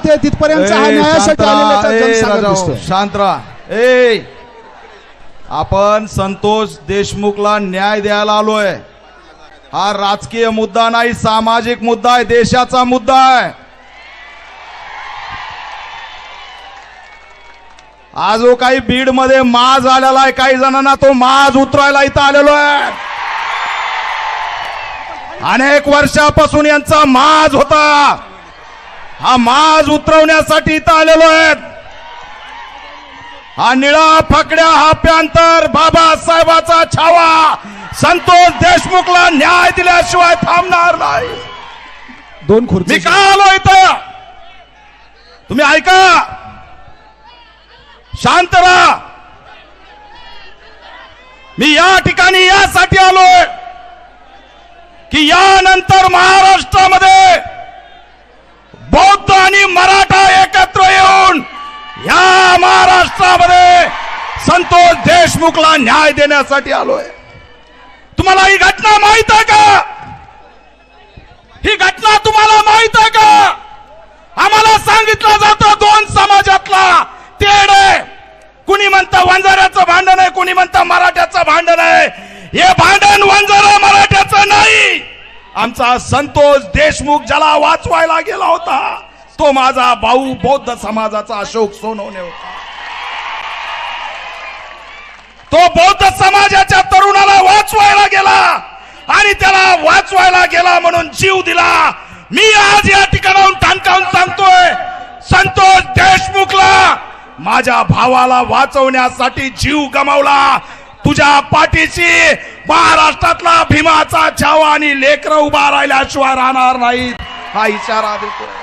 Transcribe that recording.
ते तिथपर्यंत हा न्यायासाठी आलेला जनसागर दिसतोय. शांत राहा. ए आपण संतोष देशमुखला न्याय द्यायला आलोय. हा राजकीय मुद्दा नाही, सामाजिक मुद्दा आहे, देशाचा मुद्दा आहे. आज जो काही बीड मध्ये माज आलेला आहे, काही जणांना तो माज उतरायला इथं आलेलो आहे. अनेक वर्षापासून यांचा माज होता, हा माज उतरवण्यासाठी इथं आलेलो आहे. हा निळा फकड्या हा प्यांतर बाबासाहेबाचा छावा संतोष देशमुखला न्याय दिल्याशिवाय थांबणार नाही. दोन खुर्ची मी का आलो इथं तुम्ही ऐका, शांत राहा. मी या ठिकाणी यासाठी आलोय की यानंतर महाराष्ट्रामध्ये बौद्ध आणि मराठा एकत्र येऊन या महाराष्ट्रामध्ये संतोष देशमुखला न्याय देण्यासाठी आलोय. तुम्हाला ही घटना माहित आहे का? ही घटना तुम्हाला माहित आहे का? आम्हाला सांगितलं जातं दोन समाजातला तेढ आहे. कुणी म्हणतं वंजाऱ्याचं भांडण आहे, कुणी म्हणतं मराठ्याचं भांडण आहे. हे भांडण वंजारा मराठ्याचं नाही. आमचा संतोष देशमुख ज्याला वाचवायला गेला होता तो माझा भाऊ बौद्ध समाजाचा अशोक सोनवणे होता. तो बौद्ध समाजाच्या तरुणाला वाचवायला गेला आणि त्याला वाचवायला गेला म्हणून जीव दिला. मी आज या ठिकाणाहून ठणकावून सांगतोय, संतोष देशमुखला माझ्या भावाला वाचवण्यासाठी जीव गमावला. तुझ्या पाठीशी महाराष्ट्रातला भीमाचा छावा आणि लेकरं उभा राहिल्याशिवाय राहणार नाहीत, हा इशारा देतोय.